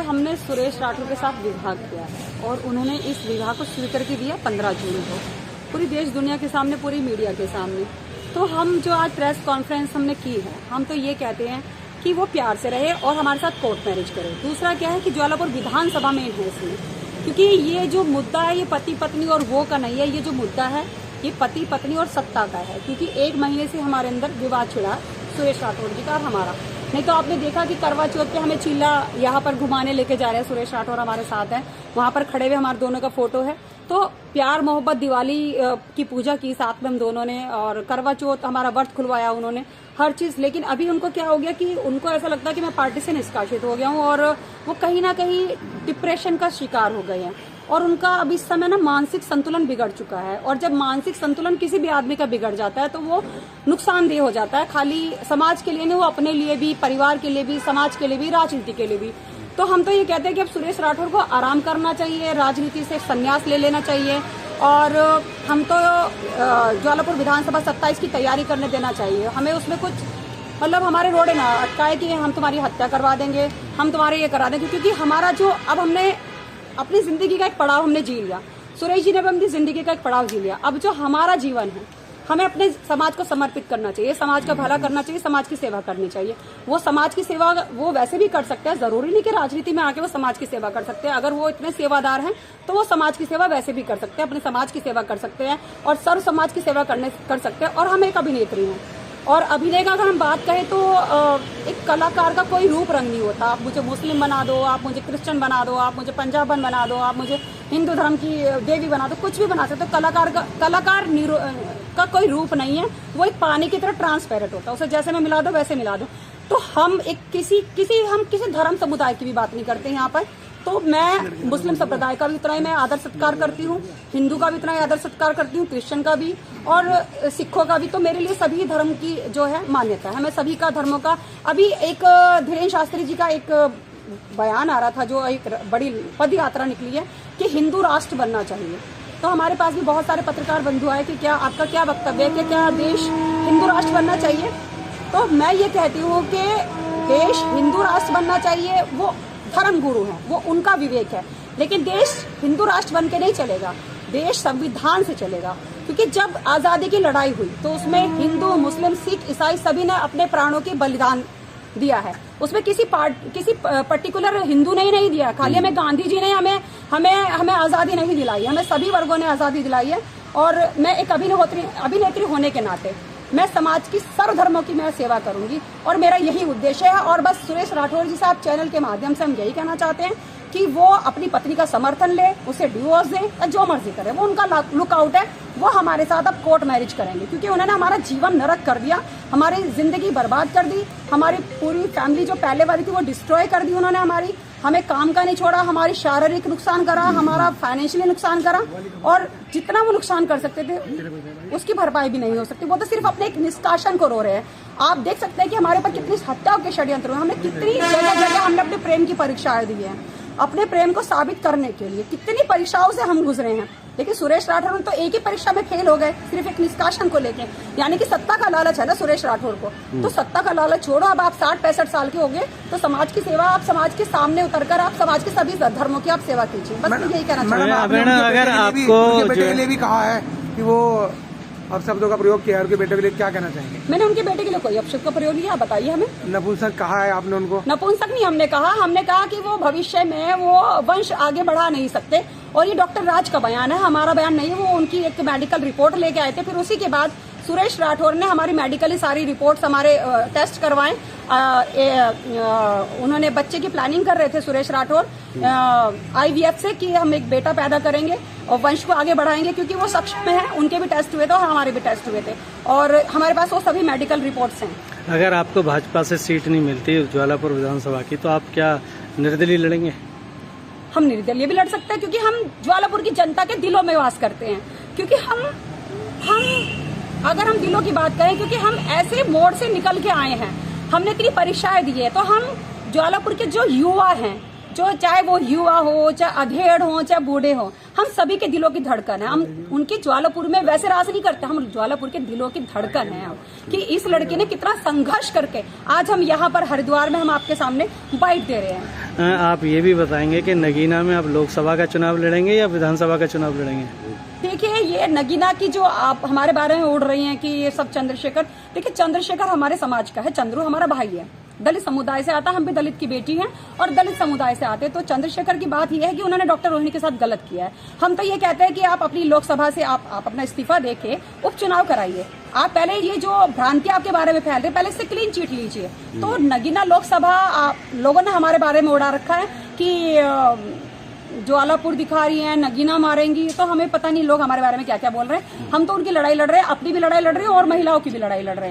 हमने सुरेश राठौर के साथ विवाह किया है और उन्होंने इस विवाह को स्वीकृति दिया 15 जून को पूरी देश दुनिया के सामने, पूरी मीडिया के सामने। तो हम जो आज प्रेस कॉन्फ्रेंस हमने की है, हम तो ये कहते हैं कि वो प्यार से रहे और हमारे साथ कोर्ट मैरिज करे। दूसरा क्या है कि ज्वालापुर विधानसभा में है इसमें, क्योंकि ये जो मुद्दा है ये पति पत्नी और वो का नहीं है, ये जो मुद्दा है ये पति पत्नी और सत्ता का है। क्योंकि 1 महीने से हमारे अंदर विवाद छिड़ा सुरेश राठौर जी का और हमारा। नहीं तो आपने देखा कि करवा चौथ पे हमें चीला यहाँ पर घुमाने लेके जा रहे हैं, सुरेश राठौर हमारे साथ हैं, वहां पर खड़े हुए हमारे दोनों का फोटो है। तो प्यार मोहब्बत दिवाली की पूजा की साथ में हम दोनों ने, और करवा चौथ हमारा व्रत खुलवाया उन्होंने, हर चीज। लेकिन अभी उनको क्या हो गया कि उनको ऐसा लगता है कि मैं पार्टी से निष्कासित हो गया हूँ और वो कहीं ना कहीं डिप्रेशन का शिकार हो गए हैं और उनका अभी इस समय ना मानसिक संतुलन बिगड़ चुका है। और जब मानसिक संतुलन किसी भी आदमी का बिगड़ जाता है तो वो नुकसानदेह हो जाता है, खाली समाज के लिए नहीं, वो अपने लिए भी, परिवार के लिए भी, समाज के लिए भी, राजनीति के लिए भी। तो हम तो ये कहते हैं कि अब सुरेश राठौर को आराम करना चाहिए, राजनीति से संन्यास ले लेना चाहिए और हम तो ज्वालापुर विधानसभा 27 की तैयारी करने देना चाहिए। हमें उसमें कुछ मतलब हमारे रोड़े ना अटकाए कि हम तुम्हारी हत्या करवा देंगे, हम तुम्हारे ये करा देंगे, क्योंकि हमारा जो अब हमने अपनी जिंदगी का एक पड़ाव हमने जी लिया, सुरेश जी ने भी अपनी जिंदगी का एक पड़ाव जी लिया। अब जो हमारा जीवन है हमें अपने समाज को समर्पित करना चाहिए, समाज का भला करना चाहिए, समाज की सेवा करनी चाहिए। वो समाज की सेवा वो वैसे भी कर सकते हैं, जरूरी नहीं कि राजनीति में आके वो समाज की सेवा कर सकते हैं। अगर वो इतने सेवादार हैं तो वो समाज की सेवा वैसे भी कर सकते हैं, अपने समाज की सेवा कर सकते हैं और सर्व समाज की सेवा कर सकते हैं। और हम एक अभिनेत्री हैं और अभिनय का अगर हम बात करें तो एक कलाकार का कोई रूप रंग नहीं होता। आप मुझे मुस्लिम बना दो, आप मुझे क्रिश्चियन बना दो, आप मुझे पंजाबन बना दो, आप मुझे हिंदू धर्म की देवी बना दो, कुछ भी बना सकते हो। कलाकार का कोई रूप नहीं है, वो एक पानी की तरह ट्रांसपेरेंट होता है, उसे जैसे में मिला दो वैसे मिला दो। तो हम एक किसी धर्म समुदाय की भी बात नहीं करते यहाँ पर। तो मैं मुस्लिम संप्रदाय का भी उतना ही मैं आदर सत्कार करती हूँ, हिंदू का भी उतना ही आदर सत्कार करती हूँ, क्रिश्चियन का भी और सिखों का भी। तो मेरे लिए सभी धर्म की जो है मान्यता है, मैं सभी का धर्मों का। अभी एक धीरेन्द्र शास्त्री जी का एक बयान आ रहा था, जो एक बड़ी पद यात्रा निकली है कि हिंदू राष्ट्र बनना चाहिए। तो हमारे पास भी बहुत सारे पत्रकार बंधु आए कि क्या आपका क्या वक्तव्य है कि क्या देश हिंदू राष्ट्र बनना चाहिए। तो मैं ये कहती हूँ कि देश हिंदू राष्ट्र बनना चाहिए, वो धर्म गुरु है, वो उनका विवेक है। लेकिन देश हिंदू राष्ट्र बन के नहीं चलेगा, देश संविधान से चलेगा। क्योंकि जब आजादी की लड़ाई हुई तो उसमें हिंदू, मुस्लिम, सिख, ईसाई सभी ने अपने प्राणों की बलिदान दिया है। उसमें किसी पर्टिकुलर हिंदू ने ही नहीं दिया, खाली हमें गांधी जी ने हमें आजादी नहीं दिलाई, हमें सभी वर्गों ने आजादी दिलाई है। और मैं एक अभिनेत्री होने के नाते मैं समाज की सर्वधर्मों की मैं सेवा करूंगी और मेरा यही उद्देश्य है। और बस सुरेश राठौर जी साहब चैनल के माध्यम से हम यही कहना चाहते हैं कि वो अपनी पत्नी का समर्थन ले, उसे डिवोर्स दे या जो मर्जी करे, वो उनका लुकआउट है। वो हमारे साथ अब कोर्ट मैरिज करेंगे, क्योंकि उन्होंने हमारा जीवन नरक कर दिया, हमारी जिंदगी बर्बाद कर दी, हमारी पूरी फैमिली जो पहले वाली थी वो डिस्ट्रॉय कर दी उन्होंने। हमें काम का नहीं छोड़ा, हमारी शारीरिक नुकसान करा, हमारा फाइनेंशियली नुकसान करा और जितना वो नुकसान कर सकते थे उसकी भरपाई भी नहीं हो सकती। वो तो सिर्फ अपने एक निष्कासन को रो रहे हैं। आप देख सकते हैं कि हमारे पर कितनी हत्याओं के षड्यंत्र हुए, हमने कितनी जगह हमने अपने प्रेम की परीक्षाएं दी है, अपने प्रेम को साबित करने के लिए कितनी परीक्षाओं से हम गुजरे हैं। लेकिन सुरेश राठौर तो एक ही परीक्षा में फेल हो गए, सिर्फ एक निष्कासन को लेके। यानी कि सत्ता का लालच है ना सुरेश राठौर को, तो सत्ता का लालच छोड़ो। अब आप 60-65 साल के हो गए तो समाज की सेवा, आप समाज के सामने उतरकर आप समाज के सभी धर्मों की आप सेवा कीजिए। बस यही कहना चाहूँगा। अगर आपको बेटे के लिए भी कहा है कि वो अपशब्दों का प्रयोग किया है, उनके बेटे के लिए क्या कहना चाहेंगे? मैंने उनके बेटे के लिए कोई अपशब्द का प्रयोग नहीं, बताइए हमें। नपुंसक कहा है आपने उनको? नपुंसक नहीं हमने कहा कि वो भविष्य में वो वंश आगे बढ़ा नहीं सकते। और ये डॉक्टर राज का बयान है, हमारा बयान नहीं है। वो उनकी एक मेडिकल रिपोर्ट लेके आए थे, फिर उसी के बाद सुरेश राठौर ने हमारी मेडिकली सारी रिपोर्ट्स हमारे टेस्ट करवाए। उन्होंने बच्चे की प्लानिंग कर रहे थे सुरेश राठौर IVF से कि हम एक बेटा पैदा करेंगे और वंश को आगे बढ़ाएंगे, क्योंकि वो सक्षम है। उनके भी टेस्ट हुए थे और हमारे भी टेस्ट हुए थे और हमारे पास वो सभी मेडिकल रिपोर्ट्स हैं। अगर आपको भाजपा से सीट नहीं मिलती ज्वालापुर विधानसभा की तो आप क्या निर्दलीय लड़ेंगे? हम निर्दलीय भी लड़ सकते हैं, क्योंकि हम ज्वालापुर की जनता के दिलों में वास करते हैं। क्योंकि हम अगर हम दिलों की बात करें, क्योंकि हम ऐसे मोड़ से निकल के आए हैं, हमने इतनी परीक्षाएं दी है, तो हम ज्वालापुर के जो युवा हैं, जो चाहे वो युवा हो, चाहे अधेड़ हो, चाहे बूढ़े हो, हम सभी के दिलों की धड़कन है। हम उनके ज्वालापुर में वैसे राज नहीं करते, हम ज्वालापुर के दिलों की धड़कन है हम, कि इस लड़के ने कितना संघर्ष करके आज हम यहाँ पर हरिद्वार में हम आपके सामने बाइट दे रहे हैं। आप ये भी बताएंगे कि नगीना में आप लोकसभा का चुनाव लड़ेंगे या विधानसभा का चुनाव लड़ेंगे? देखिए, ये नगीना की जो आप हमारे बारे में उड़ रही हैं कि ये सब चंद्रशेखर, देखिए चंद्रशेखर हमारे समाज का है, चंद्रू हमारा भाई है, दलित समुदाय से आता है, हम भी दलित की बेटी हैं और दलित समुदाय से आते हैं। तो चंद्रशेखर की बात यह है कि उन्होंने डॉक्टर रोहिणी के साथ गलत किया है। हम तो ये कहते हैं कि आप अपनी लोकसभा से आप अपना इस्तीफा देके उपचुनाव कराइए। आप पहले ये जो भ्रांति आपके बारे में फैल रही है, पहले इससे क्लीन चिट लीजिए। तो नगीना लोकसभा लोगों ने हमारे बारे में उड़ा रखा है कि ज्वालापुर दिखा रही हैं, नगीना मारेंगी, तो हमें पता नहीं लोग हमारे बारे में क्या क्या बोल रहे हैं। हम तो उनकी लड़ाई लड़ रहे हैं, अपनी भी लड़ाई लड़ रहे हैं और महिलाओं की भी लड़ाई लड़ रहे हैं।